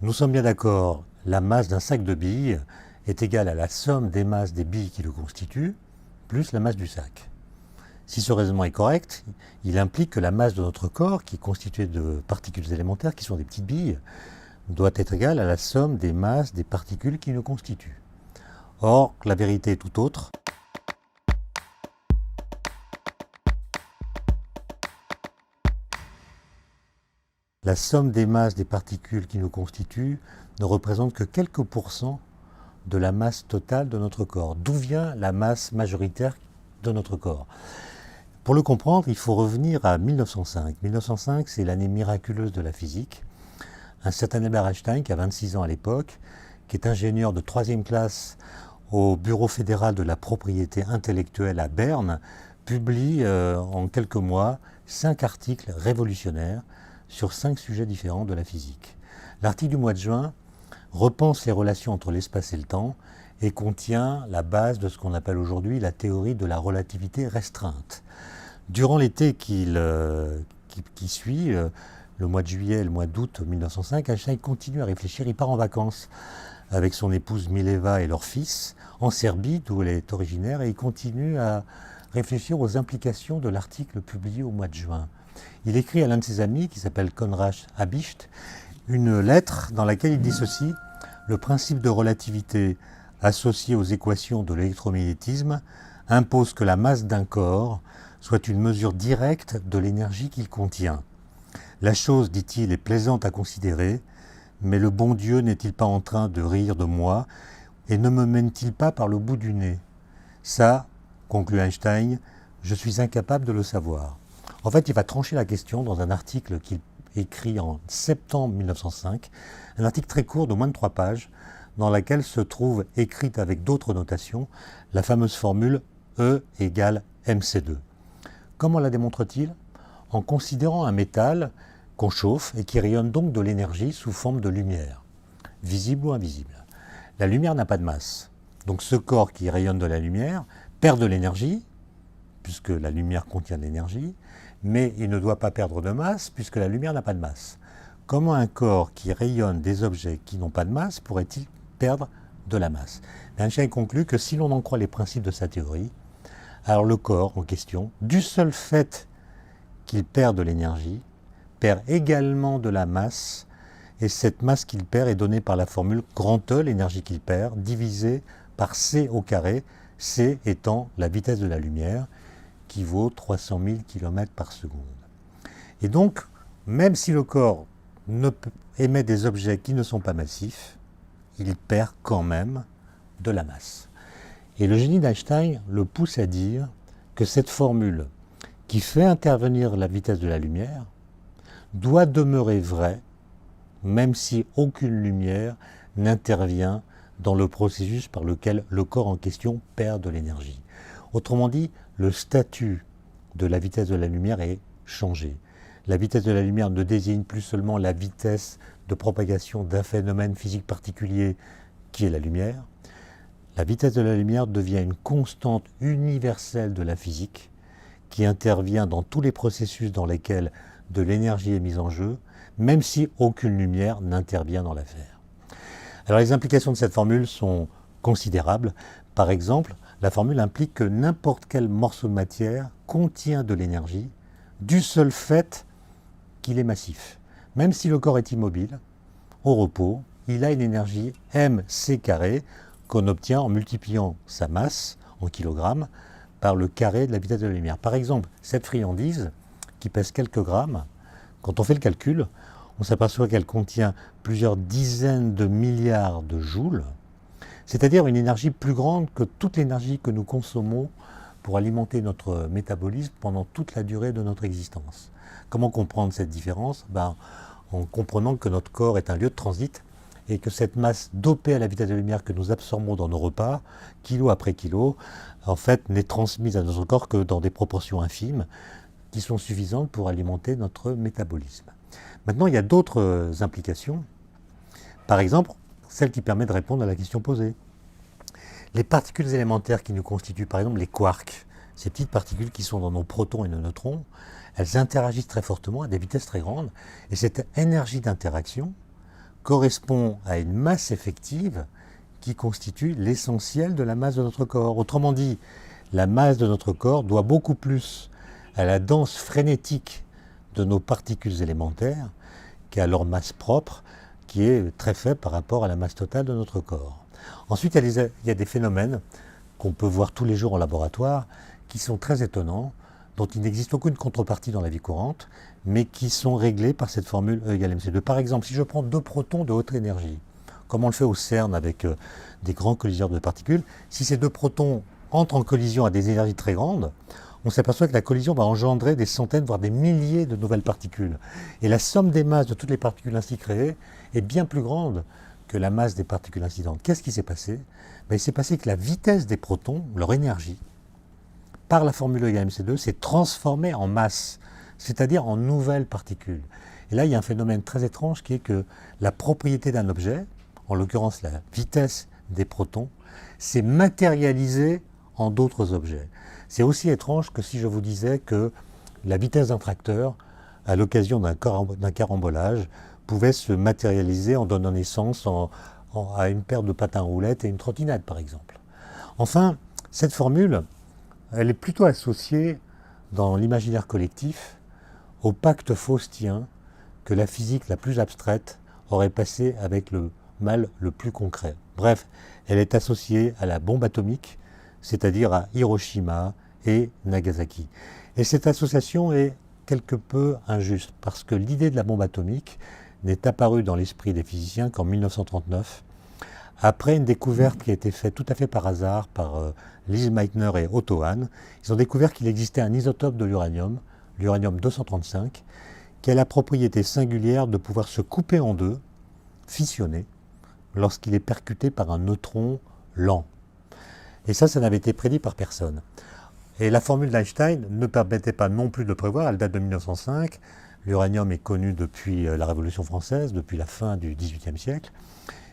Nous sommes bien d'accord, la masse d'un sac de billes est égale à la somme des masses des billes qui le constituent, plus la masse du sac. Si ce raisonnement est correct, il implique que la masse de notre corps, qui est constituée de particules élémentaires, qui sont des petites billes, doit être égale à la somme des masses des particules qui le constituent. Or, la vérité est tout autre. La somme des masses des particules qui nous constituent ne représente que quelques pourcents de la masse totale de notre corps. D'où vient la masse majoritaire de notre corps? Pour le comprendre, il faut revenir à 1905. 1905, c'est l'année miraculeuse de la physique. Un certain Albert Einstein, qui a 26 ans à l'époque, qui est ingénieur de 3e classe au Bureau fédéral de la propriété intellectuelle à Berne, publie en quelques mois 5 articles révolutionnaires sur 5 sujets différents de la physique. L'article du mois de juin repense les relations entre l'espace et le temps et contient la base de ce qu'on appelle aujourd'hui la théorie de la relativité restreinte. Durant l'été qui suit, le mois de juillet et le mois d'août 1905, Einstein continue à réfléchir. Il part en vacances avec son épouse Mileva et leur fils en Serbie, d'où elle est originaire, et il continue à réfléchir aux implications de l'article publié au mois de juin. Il écrit à l'un de ses amis, qui s'appelle Konrad Habicht, une lettre dans laquelle il dit ceci: « Le principe de relativité associé aux équations de l'électromagnétisme impose que la masse d'un corps soit une mesure directe de l'énergie qu'il contient. La chose, dit-il, est plaisante à considérer, mais le bon Dieu n'est-il pas en train de rire de moi et ne me mène-t-il pas par le bout du nez? Ça, conclut Einstein, je suis incapable de le savoir. » En fait, il va trancher la question dans un article qu'il écrit en septembre 1905, un article très court de moins de 3 pages, dans laquelle se trouve écrite avec d'autres notations la fameuse formule E égale mc2. Comment la démontre-t-il? En considérant un métal qu'on chauffe et qui rayonne donc de l'énergie sous forme de lumière, visible ou invisible. La lumière n'a pas de masse, donc ce corps qui rayonne de la lumière perd de l'énergie, puisque la lumière contient de l'énergie, mais il ne doit pas perdre de masse, puisque la lumière n'a pas de masse. Comment un corps qui rayonne des objets qui n'ont pas de masse pourrait-il perdre de la masse? Einstein conclut que si l'on en croit les principes de sa théorie, alors le corps en question, du seul fait qu'il perd de l'énergie, perd également de la masse, et cette masse qu'il perd est donnée par la formule grand E, l'énergie qu'il perd, divisée par c au carré, c étant la vitesse de la lumière, qui vaut 300 000 km par seconde. Et donc, même si le corps émet des objets qui ne sont pas massifs, il perd quand même de la masse. Et le génie d'Einstein le pousse à dire que cette formule, qui fait intervenir la vitesse de la lumière, doit demeurer vraie, même si aucune lumière n'intervient dans le processus par lequel le corps en question perd de l'énergie. Autrement dit, le statut de la vitesse de la lumière est changé. La vitesse de la lumière ne désigne plus seulement la vitesse de propagation d'un phénomène physique particulier qui est la lumière. La vitesse de la lumière devient une constante universelle de la physique qui intervient dans tous les processus dans lesquels de l'énergie est mise en jeu, même si aucune lumière n'intervient dans l'affaire. Alors les implications de cette formule sont considérables. Par exemple, la formule implique que n'importe quel morceau de matière contient de l'énergie du seul fait qu'il est massif. Même si le corps est immobile, au repos, il a une énergie mc carré qu'on obtient en multipliant sa masse en kilogrammes par le carré de la vitesse de la lumière. Par exemple, cette friandise qui pèse quelques grammes, quand on fait le calcul, on s'aperçoit qu'elle contient plusieurs dizaines de milliards de joules, c'est-à-dire une énergie plus grande que toute l'énergie que nous consommons pour alimenter notre métabolisme pendant toute la durée de notre existence. Comment comprendre cette différence? En comprenant que notre corps est un lieu de transit et que cette masse dopée à la vitesse de la lumière que nous absorbons dans nos repas, kilo après kilo, en fait n'est transmise à notre corps que dans des proportions infimes qui sont suffisantes pour alimenter notre métabolisme. Maintenant, il y a d'autres implications. Par exemple, celle qui permet de répondre à la question posée. Les particules élémentaires qui nous constituent, par exemple les quarks, ces petites particules qui sont dans nos protons et nos neutrons, elles interagissent très fortement à des vitesses très grandes, et cette énergie d'interaction correspond à une masse effective qui constitue l'essentiel de la masse de notre corps. Autrement dit, la masse de notre corps doit beaucoup plus à la danse frénétique de nos particules élémentaires qu'à leur masse propre, qui est très faible par rapport à la masse totale de notre corps. Ensuite, il y a des phénomènes qu'on peut voir tous les jours en laboratoire, qui sont très étonnants, dont il n'existe aucune contrepartie dans la vie courante, mais qui sont réglés par cette formule E égale mc2. Par exemple, si je prends 2 protons de haute énergie, comme on le fait au CERN avec des grands colliseurs de particules, si ces 2 protons entrent en collision à des énergies très grandes, on s'aperçoit que la collision va engendrer des centaines, voire des milliers de nouvelles particules. Et la somme des masses de toutes les particules ainsi créées est bien plus grande que la masse des particules incidentes. Qu'est-ce qui s'est passé? Il s'est passé que la vitesse des protons, leur énergie, par la formule E égale mc2, s'est transformée en masse, c'est-à-dire en nouvelles particules. Et là, il y a un phénomène très étrange qui est que la propriété d'un objet, en l'occurrence la vitesse des protons, s'est matérialisée en d'autres objets. C'est aussi étrange que si je vous disais que la vitesse d'un tracteur, à l'occasion d'un carambolage, pouvait se matérialiser en donnant naissance à une paire de patins roulettes et une trottinette, par exemple. Enfin, cette formule, elle est plutôt associée dans l'imaginaire collectif au pacte faustien que la physique la plus abstraite aurait passé avec le mal le plus concret. Bref, elle est associée à la bombe atomique, c'est-à-dire à Hiroshima et Nagasaki. Et cette association est quelque peu injuste, parce que l'idée de la bombe atomique n'est apparue dans l'esprit des physiciens qu'en 1939, après une découverte qui a été faite tout à fait par hasard par Lise Meitner et Otto Hahn. Ils ont découvert qu'il existait un isotope de l'uranium 235, qui a la propriété singulière de pouvoir se couper en deux, fissionner, lorsqu'il est percuté par un neutron lent. Et ça n'avait été prédit par personne. Et la formule d'Einstein ne permettait pas non plus de prévoir, elle date de 1905, l'uranium est connu depuis la Révolution française, depuis la fin du XVIIIe siècle,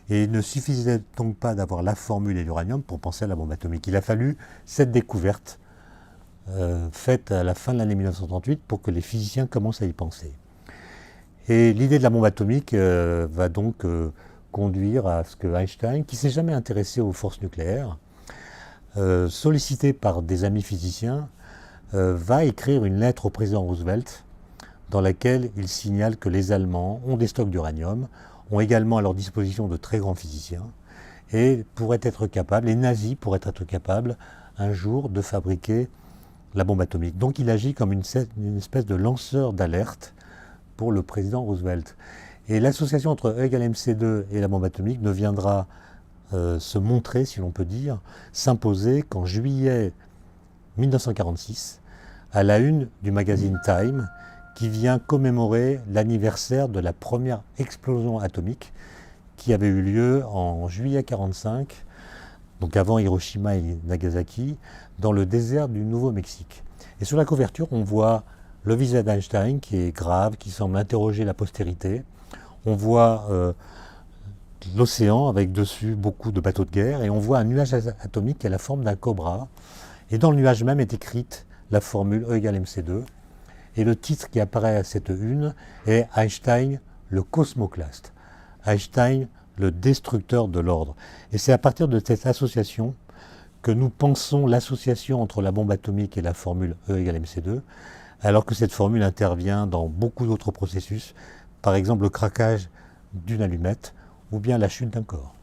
et il ne suffisait donc pas d'avoir la formule et l'uranium pour penser à la bombe atomique. Il a fallu cette découverte faite à la fin de l'année 1938 pour que les physiciens commencent à y penser. Et l'idée de la bombe atomique va donc conduire à ce que Einstein, qui ne s'est jamais intéressé aux forces nucléaires, sollicité par des amis physiciens, va écrire une lettre au président Roosevelt dans laquelle il signale que les Allemands ont des stocks d'uranium, ont également à leur disposition de très grands physiciens, et pourraient être capables, les nazis pourraient être capables un jour de fabriquer la bombe atomique. Donc il agit comme une espèce de lanceur d'alerte pour le président Roosevelt. Et l'association entre E égale mc2 et la bombe atomique ne viendra se montrer, si l'on peut dire, s'imposer qu'en juillet 1946, à la une du magazine Time, qui vient commémorer l'anniversaire de la première explosion atomique qui avait eu lieu en juillet 1945, donc avant Hiroshima et Nagasaki, dans le désert du Nouveau-Mexique. Et sur la couverture, on voit le visage d'Einstein qui est grave, qui semble interroger la postérité. On voit l'océan avec dessus beaucoup de bateaux de guerre, et on voit un nuage atomique qui a la forme d'un cobra. Et dans le nuage même est écrite la formule E égale mc2. Et le titre qui apparaît à cette une est Einstein, le cosmoclaste. Einstein, le destructeur de l'ordre. Et c'est à partir de cette association que nous pensons l'association entre la bombe atomique et la formule E égale mc2, alors que cette formule intervient dans beaucoup d'autres processus, par exemple le craquage d'une allumette ou bien la chute d'un corps.